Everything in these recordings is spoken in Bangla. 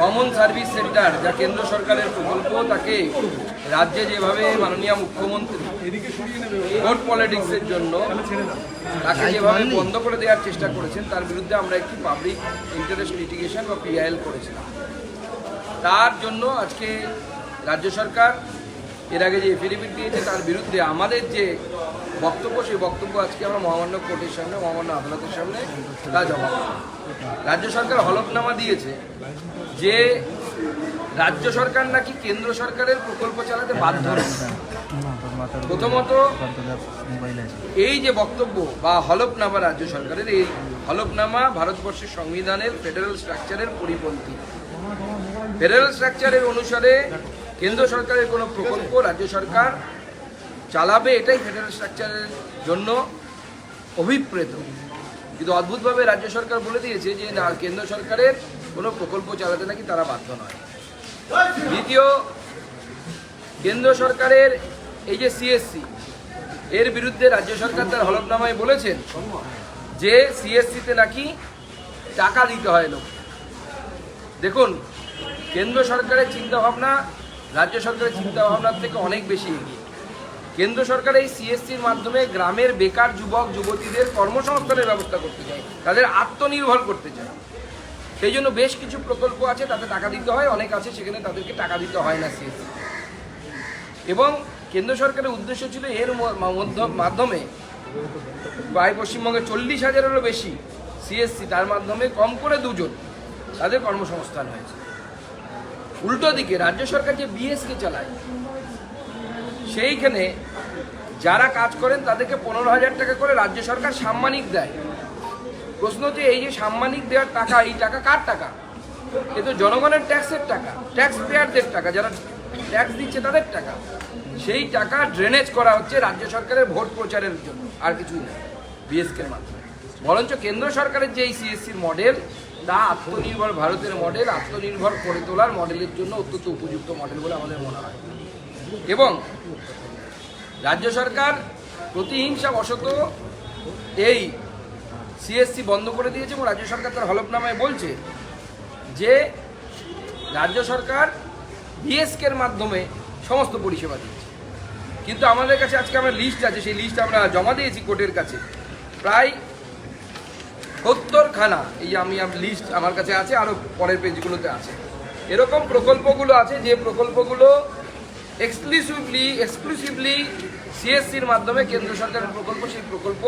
কমন সার্ভিস সেন্টার যা কেন্দ্র সরকারের প্রকল্প, তাকে রাজ্যে যেভাবে মাননীয় মুখ্যমন্ত্রী ভোট পলিটিক্সের জন্য তাকে যেভাবে বন্ধ করে দেওয়ার চেষ্টা করেছেন, তার বিরুদ্ধে আমরা একটি পাবলিক ইন্টারেস্ট লিটিগেশন বা পিআইএল করেছিলাম। তার জন্য আজকে রাজ্য সরকার এর আগে যে এফিডেভিট দিয়েছে তার বিরুদ্ধে আমাদের যে বক্তব্য, সেই বক্তব্য আজকে আমরা মহামান্য কোর্টের সামনে, মহামান্য আদালতের সামনে তা জমা করি। রাজ্য সরকার হলফনামা দিয়েছে যে রাজ্য সরকার নাকি কেন্দ্র সরকারের প্রকল্প চালাতে বাধ্য। প্রথমত এই যে বক্তব্য বা হলফনামা রাজ্য সরকারের, এই হলফনামা ভারতবর্ষের সংবিধানের ফেডারেল স্ট্রাকচারের পরিপন্থী। ফেডারেল স্ট্রাকচারের অনুসারে কেন্দ্র সরকারের কোনো প্রকল্প রাজ্য সরকার চালাবে, এটাই ফেডারেল স্ট্রাকচারের জন্য অভিপ্রেত। কিন্তু অদ্ভুতভাবে রাজ্য সরকার বলে দিয়েছে যে না, কেন্দ্র সরকারের কোনো প্রকল্প চালাতে নাকি তারা বাধ্য নয়। দ্বিতীয়, কেন্দ্র সরকারের এই যে সিএসসি, এর বিরুদ্ধে রাজ্য সরকার তার হলফনামায় বলেছেন যে সিএসসিতে নাকি টাকা দিতে হয় লোক। দেখুন, কেন্দ্র সরকারের চিন্তাভাবনা রাজ্য সরকারের চিন্তাভাবনার থেকে অনেক বেশি এগিয়ে। কেন্দ্র সরকার এই সিএসসির মাধ্যমে গ্রামের বেকার যুবক যুবতীদের কর্মসংস্থানের ব্যবস্থা করতে চায়, তাদের আত্মনির্ভর করতে চায়। সেই জন্য বেশ কিছু প্রকল্প আছে তাতে টাকা দিতে হয়, অনেক আছে সেখানে তাদেরকে টাকা দিতে হয় না সিএসসি। এবং কেন্দ্র সরকারের উদ্দেশ্য ছিল এর মাধ্যমে প্রায় পশ্চিমবঙ্গে 40,000-এরও বেশি সিএসসি, তার মাধ্যমে কম করে 2 জন তাদের কর্মসংস্থান হয়েছে। উল্টো দিকে রাজ্য সরকার যে বিএসকে চালায়, সেইখানে যারা কাজ করেন তাদেরকে 15,000 টাকা করে রাজ্য সরকার সাম্মানিক দেয়। প্রশ্ন হচ্ছে, এই যে সাম্মানিক দেওয়ার টাকা, এই টাকা কার টাকা? এ তো জনগণের ট্যাক্সের টাকা, ট্যাক্স পেয়ারদের টাকা, যারা ট্যাক্স দিচ্ছে তাদের টাকা। সেই টাকা ড্রেনেজ করা হচ্ছে রাজ্য সরকারের ভোট প্রচারের জন্য, আর কিছুই না বিএসকের মাধ্যমে। বরঞ্চ কেন্দ্র সরকারের যে এই সিএসসির মডেল, তা আত্মনির্ভর ভারতের মডেল, আত্মনির্ভর করে তোলার মডেলের জন্য অত্যন্ত উপযুক্ত মডেল বলে আমাদের মনে হয়। এবং রাজ্য সরকার প্রতিহিংসাবশত এই সিএসসি বন্ধ করে দিয়েছে এবং রাজ্য সরকার তার হলফনামায় বলছে যে রাজ্য সরকার বিএসকের মাধ্যমে সমস্ত পরিষেবা দিচ্ছে। কিন্তু আমাদের কাছে আজকে আমার লিস্ট আছে, সেই লিস্ট আমরা জমা দিয়েছি কোর্টের কাছে, প্রায় 70খানা। এই আমি লিস্ট আমার কাছে আছে, আরও পরের পেজগুলোতে আছে। এরকম প্রকল্পগুলো আছে যে প্রকল্পগুলো এক্সক্লুসিভলি সিএসসির মাধ্যমে কেন্দ্র সরকারের প্রকল্প, সেই প্রকল্প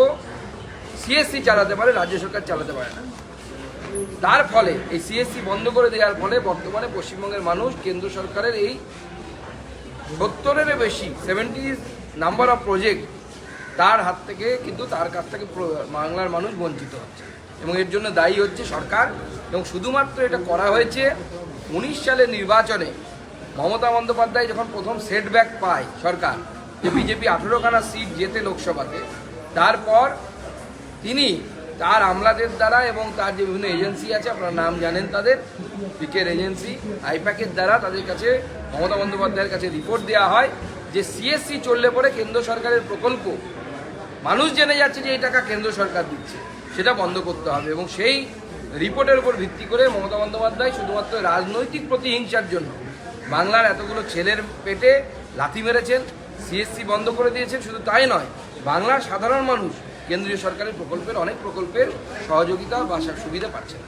সিএসসি চালাতে পারে, রাজ্য সরকার চালাতে পারে না। তার ফলে এই সিএসসি বন্ধ করে দেওয়ার ফলে বর্তমানে পশ্চিমবঙ্গের মানুষ কেন্দ্র সরকারের এই 70-এরও বেশি 70 নাম্বার অফ প্রজেক্ট তার হাত থেকে, কিন্তু তার কাছ থেকে বাংলার মানুষ বঞ্চিত হচ্ছে। এবং এর জন্য দায়ী হচ্ছে সরকার। এবং শুধুমাত্র এটা করা হয়েছে 19 সালের নির্বাচনে মমতা বন্দ্যোপাধ্যায় যখন প্রথম সেটব্যাক পায় সরকার, যে বিজেপি 18খানা সিট জেতে লোকসভাতে, তারপর তিনি তার আমলাদের দ্বারা এবং তার যে বিভিন্ন এজেন্সি আছে, আপনারা নাম জানেন তাদের, পিকের এজেন্সি, আইপ্যাকের দ্বারা তাদের কাছে, মমতা বন্দ্যোপাধ্যায়ের কাছে রিপোর্ট দেওয়া হয় যে সিএসসি চললে পরে কেন্দ্র সরকারের প্রকল্প মানুষ জেনে যাচ্ছে যে এই টাকা কেন্দ্র সরকার দিচ্ছে, সেটা বন্ধ করতে হবে। এবং সেই রিপোর্টের উপর ভিত্তি করে মমতা বন্দ্যোপাধ্যায় শুধুমাত্র রাজনৈতিক প্রতিহিংসার জন্য বাংলার এতগুলো ছেলের পেটে লাথি মেরেছেন, সিএসসি বন্ধ করে দিয়েছেন। শুধু তাই নয়, বাংলার সাধারণ মানুষ কেন্দ্রীয় সরকারের প্রকল্পের, অনেক প্রকল্পের সহযোগিতা বা সুবিধা পাচ্ছেন।